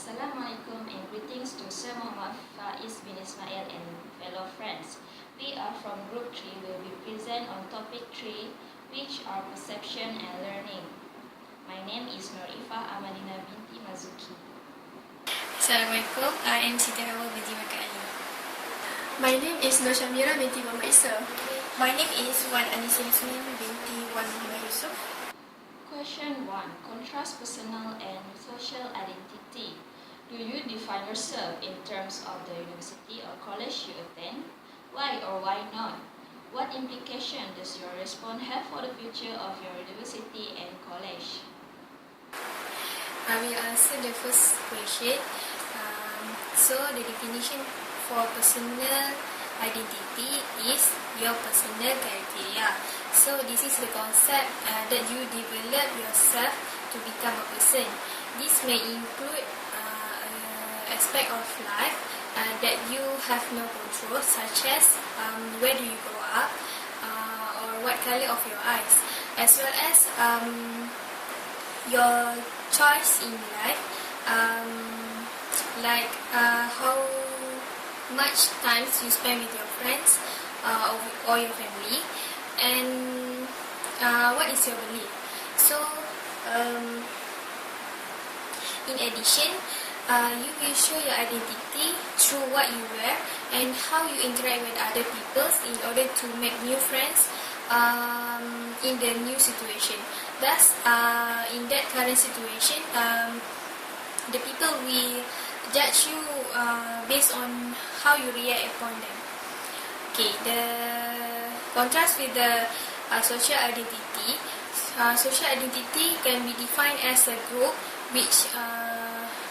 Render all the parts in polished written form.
Assalamualaikum and greetings to Sir Muhammad Faiz bin Ismail and fellow friends. We are from Group 3. We will present on topic 3, which are perception and learning. My name is Nurifah Amalina binti Mazuki. Assalamualaikum, I am Siti Hawa binti Maka Ali. My name is Nur Shamira binti Muhammad Isa. My name is Wan Anisin Sunin binti Wan Muhammad Yusuf. Question 1. Contrast personal and social identity. Do you define yourself in terms of the university or college you attend? Why or why not? What implication does your response have for the future of your university and college? I will answer the first question. So the definition for personal identity is your personal criteria. So this is the concept that you develop yourself to become a person. This may include aspect of life that you have no control, such as where do you grow up, or what color of your eyes, as well as your choice in life, like how much time you spend with your friends or your family, and what is your belief. So in addition, you will show your identity through what you wear and how you interact with other people in order to make new friends in the new situation. Thus, in that current situation, the people will judge you based on how you react upon them. Okay, the contrast with the social identity. Social identity can be defined as a group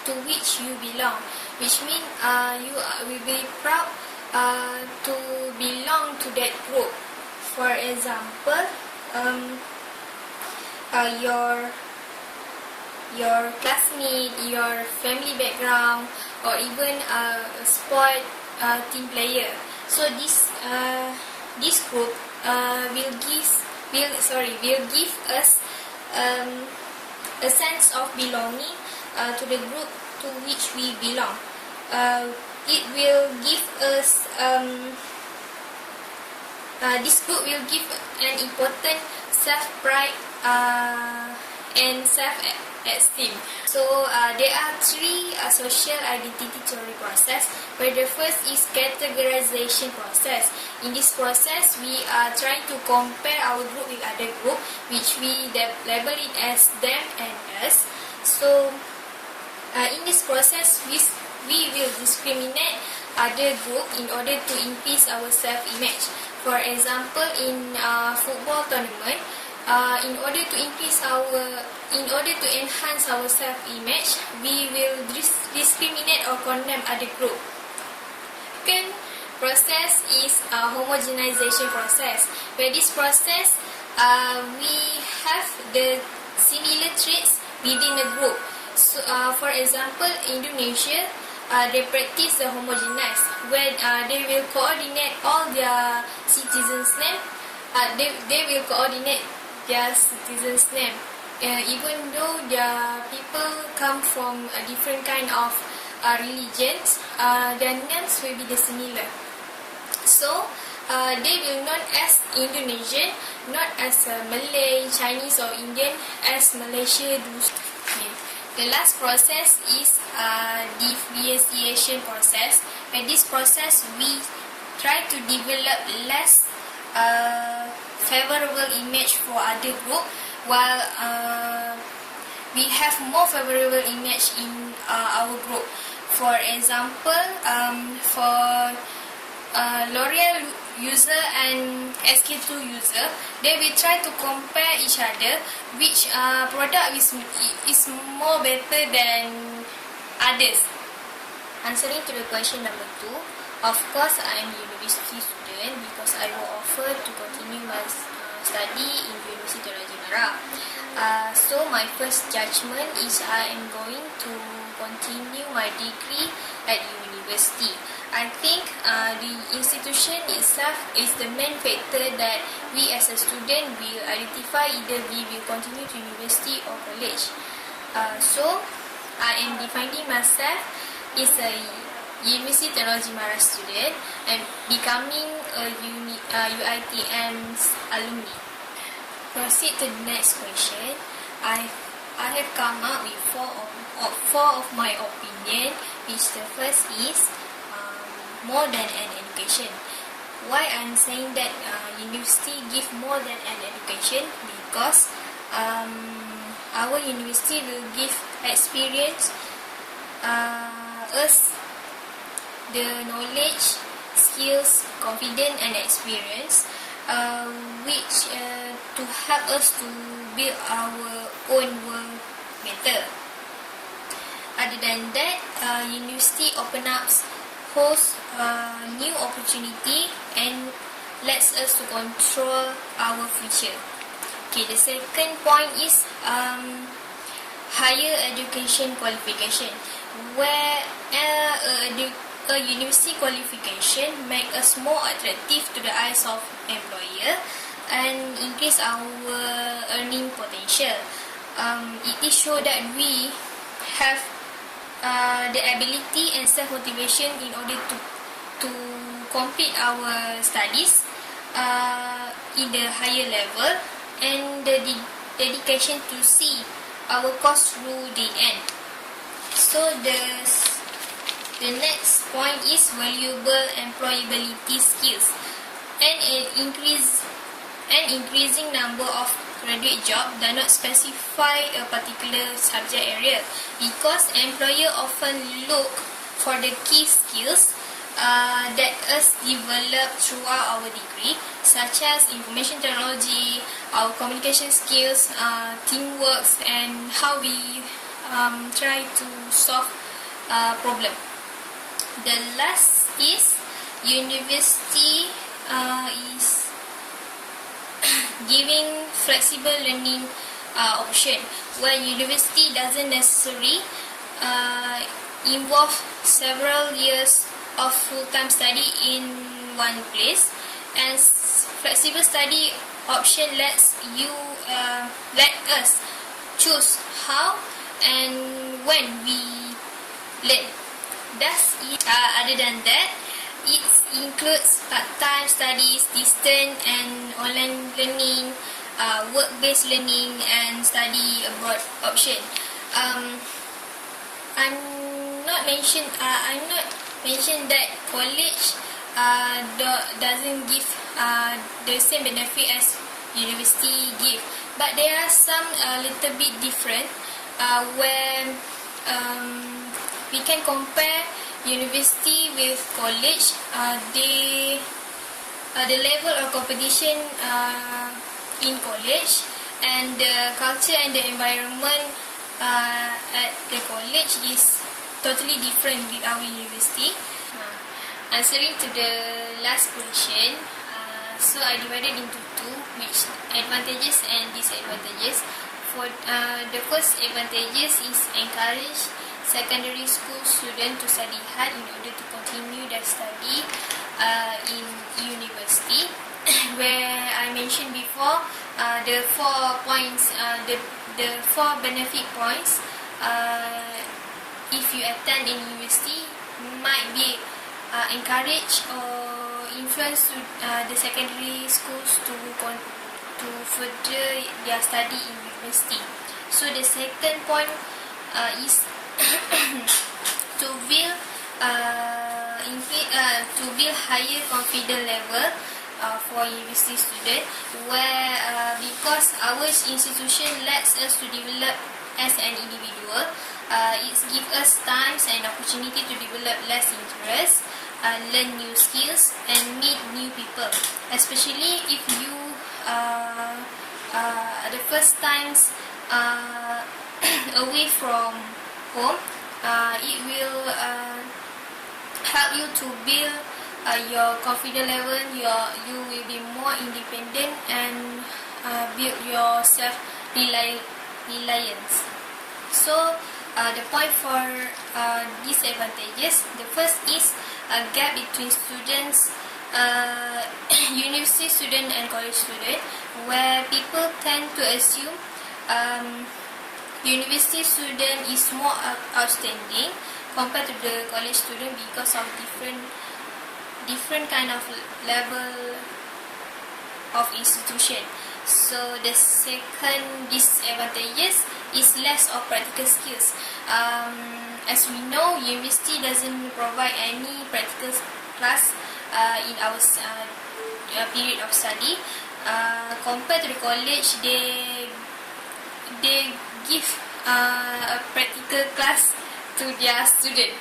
to which you belong, which means you will be proud to belong to that group. For example, your classmate, your family background, or even a sport team player. So this group will give us a sense of belonging to the group to which we belong. It will give us this group will give an important self-pride and self-esteem. So there are three social identity theory process, where the first is categorization process. In this process, we are trying to compare our group with other group, which we label it as them and us. So in this process, we will discriminate other group in order to increase our self-image. For example, in football tournament, in order to enhance our self-image, we will discriminate or condemn other group. Second process is homogenization process, where this process we have the similar traits within a group. So, for example, Indonesia, they practice the homogenize, where they will coordinate all their citizens' name. They will coordinate their citizens' name, even though their people come from a different kind of religions. Their names will be similar. So they will known as Indonesian, not as Malay, Chinese, or Indian as Malaysia do. Okay. The last process is differentiation process. In this process, we try to develop less favorable image for other group, while we have more favorable image in our group. For example, for L'Oreal user and SK2 user, they will try to compare each other which product is more better than others. Answering to the question number 2, of course I am a university student because I will offer to continue my study in University Raja Mara. So my first judgment is I am going to continue my degree at university. I think the institution itself is the main factor that we as a student will identify either we will continue to university or college. So I am defining myself as a University Technology Mara student and becoming a UiTM's alumni. Proceed to the next question. I have come up with four of my opinion, which the first is more than an education. Why I'm saying that university give more than an education? Because our university will give experience us the knowledge, skills, confidence and experience which to help us to build our own world better. Other than that, university open up hosts new opportunity and lets us to control our future. Okay, the second point is higher education qualification, where a university qualification make us more attractive to the eyes of employer and increase our earning potential. It is show that we have the ability and self-motivation in order to complete our studies in the higher level, and the dedication to see our course through the end. So the next point is valuable employability skills, and increasing number of graduate job does not specify a particular subject area, because employer often look for the key skills that us develop throughout our degree, such as information technology, our communication skills, teamwork, and how we try to solve problem. The last is university is giving flexible learning option, where university doesn't necessarily involve several years of full-time study in one place, and flexible study option lets us choose how and when we learn. Thus, other than that, it includes part-time studies, distance and online learning, work-based learning, and study abroad option. I'm not mention that college doesn't give the same benefit as university give, but there are some little bit different where we can compare university with college. The level of competition in college and the culture and the environment at the college is totally different with our university. Answering to the last question, so I divided into two, which advantages and disadvantages. For the first advantages is encourage secondary school students to study hard in order to continue their study in university. Where I mentioned before, the 4 points, the 4 benefit points. If you attend in university, might be encourage or influence to, the secondary schools to further their study in university. So the second point is to build higher confidence level for university student, where because our institution lets us to develop as an individual, it gives us times and opportunity to develop less interest, learn new skills and meet new people, especially if you the first times away from home. It will help you to build your confidence level. You will be more independent and build your self-reliance. So the point for disadvantages, the first is a gap between students, university student and college student, where people tend to assume university student is more outstanding compared to the college student because of different kind of level of institution. So the second disadvantages is less of practical skills. As we know, university doesn't provide any practical class in our period of study. Compared to the college, they give a practical class to their student.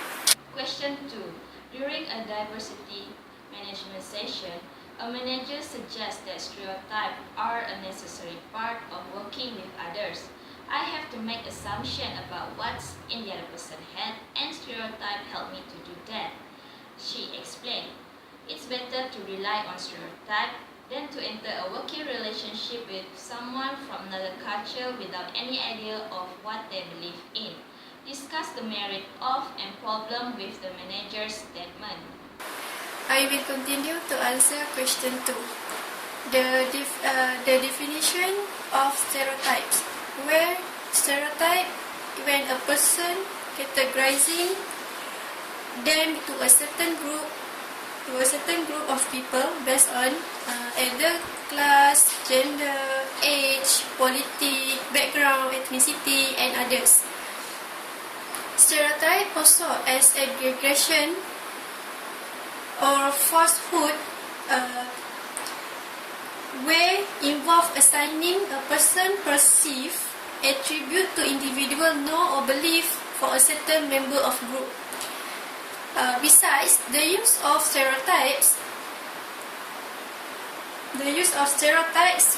Question 2. During a diversity management session, a manager suggests that stereotypes are a necessary part of working with others. I have to make assumption about what's in the other person's head, and stereotype help me to do that. She explained, it's better to rely on stereotype than to enter a working relationship with someone from another culture without any idea of what they believe in. Discuss the merit of and problem with the manager's statement. I will continue to answer question 2. The definition of stereotypes, where stereotype when a person categorizing them to a certain group of people based on either class, gender, age, politics, background, ethnicity, and others. Stereotype also as aggregation or falsehood where involve assigning a person perceived attribute to individual know or belief for a certain member of group. Besides, the use of stereotypes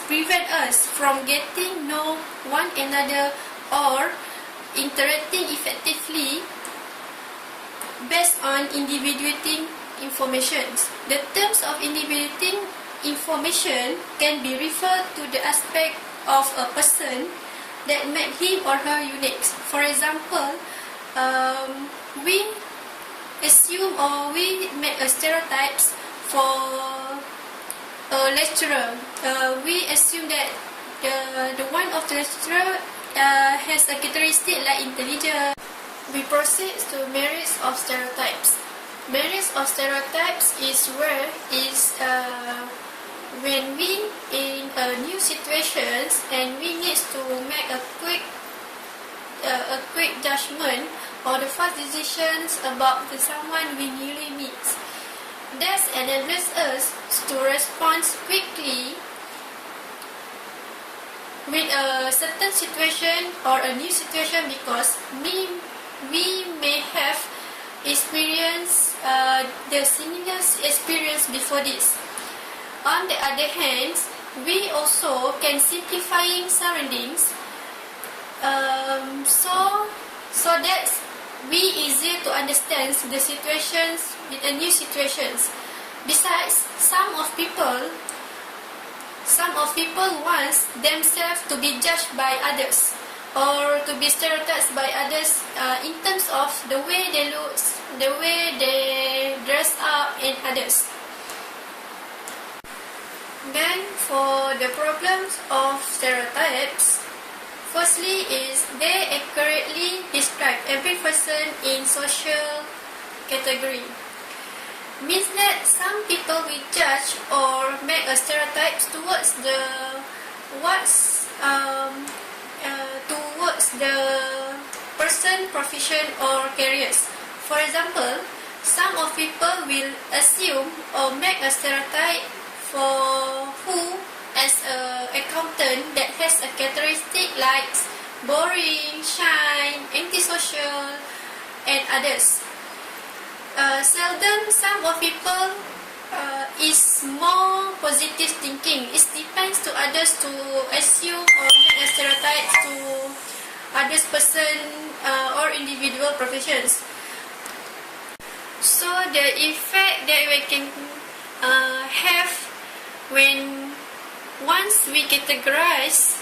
prevent us from getting know one another or interacting effectively based on individuating information. The terms of individuating information can be referred to the aspect of a person that make him or her unique. For example, we assume or we make a stereotypes for a lecturer. We assume that the one of the lecturer has a characteristic like intelligence. We proceed to merits of stereotypes. Merits of stereotypes is when we in a new situations and we need to make a quick judgment or the fast decisions about someone we newly meet. That enables us to respond quickly with a certain situation or a new situation because we may have experienced the similar experience before this. On the other hand, we also can simplifying surroundings so that we easier to understand the situations with a new situations. Besides, some of people wants themselves to be judged by others or to be stereotyped by others in terms of the way they look, the way they dress up, and others. Then, for the problems of stereotypes, firstly is they accurately describe every person in social category. Means that some people will judge or make a stereotypes towards the person, profession, or careers. For example, some of people will assume or make a stereotype for who as an accountant that has a characteristic like boring, shy, antisocial, and others. Seldom some of people is more positive thinking. It depends to others to assume or make a stereotype to others person or individual professions. So the effect that we can have when once we categorize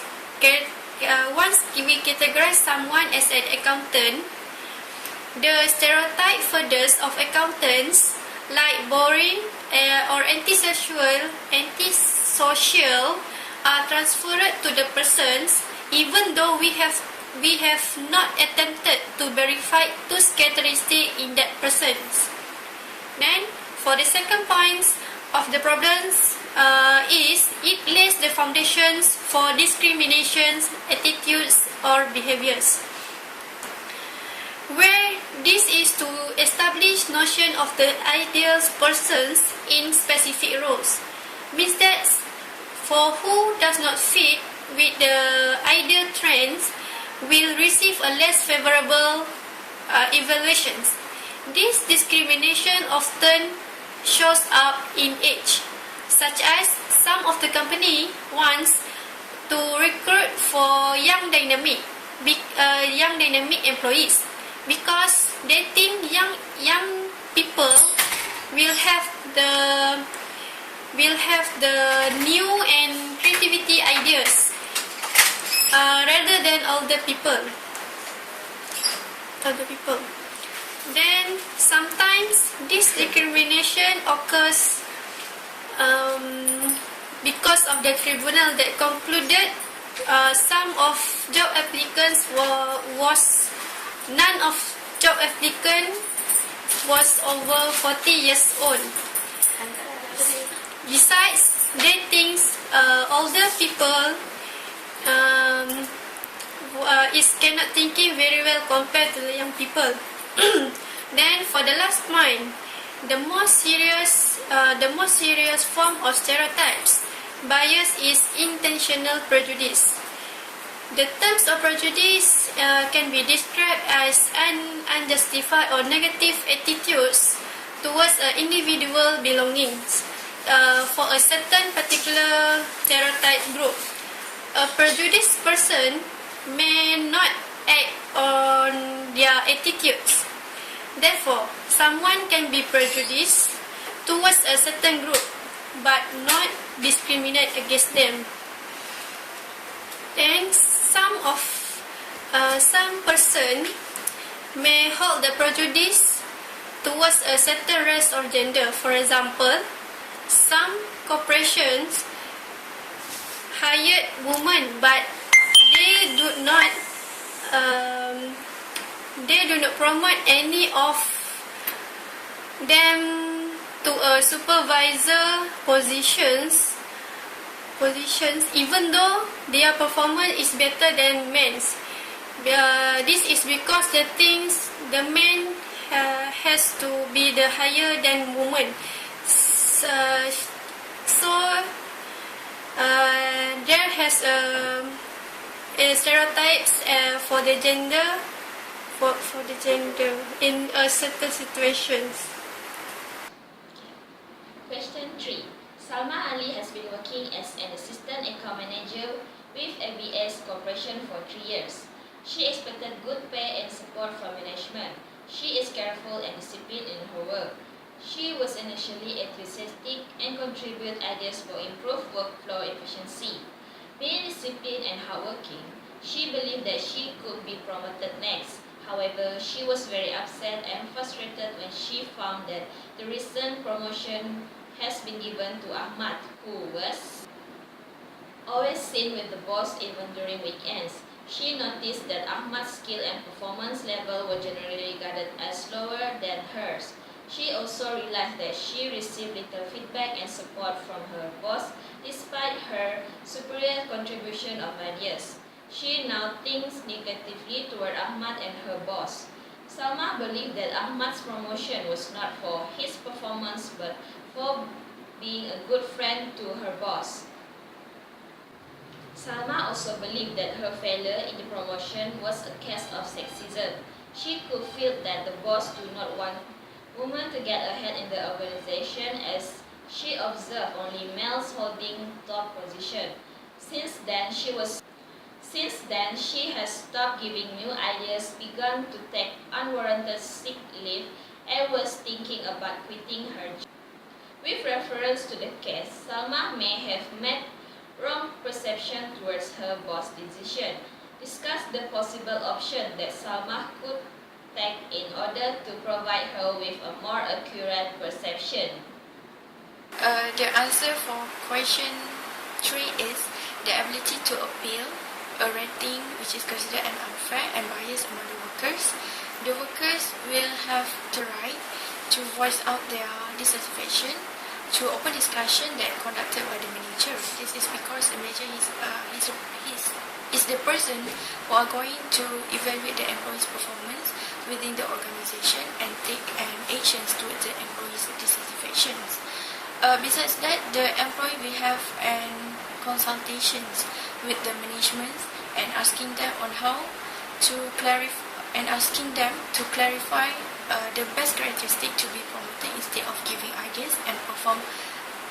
someone as an accountant, the stereotype furthers of accountants like boring or antisocial are transferred to the persons even though we have we have not attempted to verify those characteristics in that persons. Then, for the second point of the problems is it lays the foundations for discriminations, attitudes, or behaviors. Where this is to establish notion of the ideal persons in specific roles, means that for who does not fit with the ideal trends will receive a less favorable evaluations. This discrimination often shows up in age, such as some of the company wants to recruit for young dynamic employees because they think young people will have the new and creativity ideas rather than older people. Then sometimes this discrimination occurs because of the tribunal that concluded some of job applicants none of job applicant was over 40 years old. Besides, they think older people is cannot thinking very well compared to the young people. Then for the last point, the most serious form of stereotypes bias is intentional prejudice. The terms of prejudice can be described as unjustified or negative attitudes towards an individual belongings for a certain particular stereotype group. A prejudiced person may not act on their attitudes. Therefore, someone can be prejudiced towards a certain group but not discriminate against them. Then some person may hold the prejudice towards a certain race or gender. For example, some corporations hired women, but they do not promote any of them to a supervisor positions even though their performance is better than men's. This is because the men has to be the higher than women. So there has a stereotypes for the gender in certain situations. Question 3. Salma Ali has been working as an assistant account manager with ABS Corporation for 3 years. She expected good pay and support from management. She is careful and disciplined in her work. She was initially enthusiastic and contributed ideas for improved workflow efficiency. Being disciplined and hardworking, she believed that she could be promoted next. However, she was very upset and frustrated when she found that the recent promotion has been given to Ahmad, who was always seen with the boss even during weekends. She noticed that Ahmad's skill and performance level were generally regarded as lower than hers. She also realized that she received little feedback and support from her boss despite her superior contribution of ideas. She now thinks negatively toward Ahmad and her boss. Salma believed that Ahmad's promotion was not for his performance but for being a good friend to her boss. Salma also believed that her failure in the promotion was a case of sexism. She could feel that the boss do not want women to get ahead in the organization, as she observed only males holding top position. Since then, she has stopped giving new ideas, begun to take unwarranted sick leave, and was thinking about quitting her job. With reference to the case, Salma may have made wrong perception towards her boss' decision. Discuss the possible option that Salma could take in order to provide her with a more accurate perception. The answer for question 3 is the ability to appeal. a rating which is considered an unfair and biased among the workers. The workers will have the right to voice out their dissatisfaction through open discussion that conducted by the manager. This is because the manager is the person who are going to evaluate the employee's performance within the organization and take actions towards the employee's dissatisfactions. Besides that, the employee will have consultations with the management and asking them on how to clarify the best characteristic to be promoted instead of giving ideas, and perform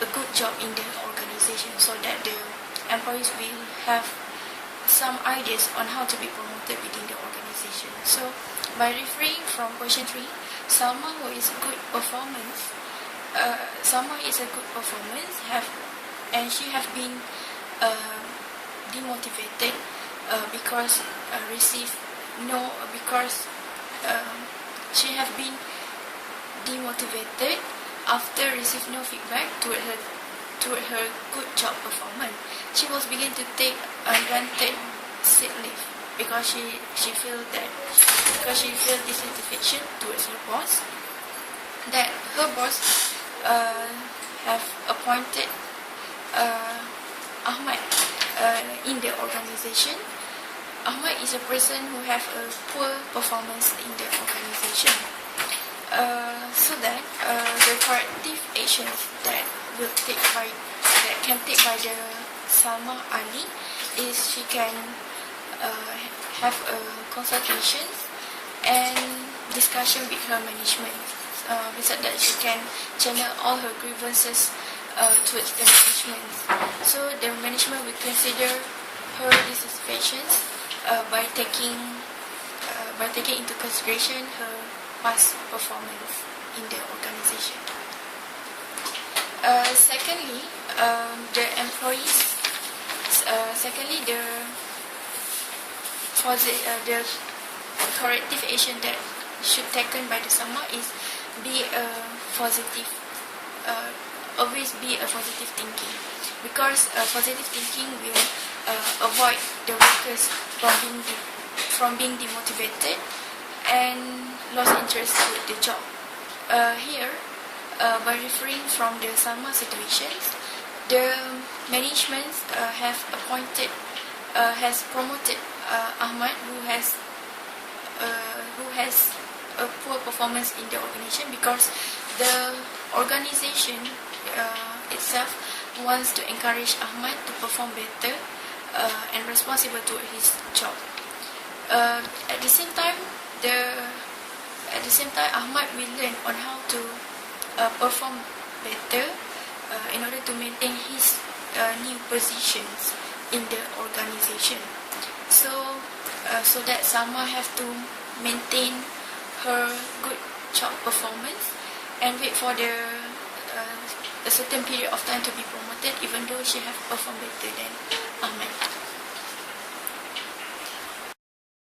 a good job in the organization so that the employees will have some ideas on how to be promoted within the organization. So by referring from question 3, Salma is a good performance, and she have been demotivated because she have been demotivated after receiving no feedback toward her good job performance. She was beginning to take unwanted sick leave because she feel dissatisfaction towards her boss, that her boss have appointed Ahmad in the organization. Ahmad is a person who have a poor performance in the organization. So that the corrective actions that can take by the Salma Ali is she can have a consultation and discussion with her management. Besides that, she can channel all her grievances towards the management. So the management will consider her dissatisfactions by taking into consideration her past performance in the organization. Secondly, the employees. The corrective action that should taken by the Salma is always be a positive thinking, because positive thinking will avoid the workers from being demotivated and lost interest with the job. Here, by referring from the Salma situations, the management has promoted Ahmad, who has a poor performance in the organization, because the organization itself wants to encourage Ahmad to perform better and responsible to his job. At the same time, Ahmad will learn on how to perform better in order to maintain his new positions in the organization. So that Salma have to maintain her good job performance and wait for a certain period of time to be promoted, even though she have performed better than Ahmad.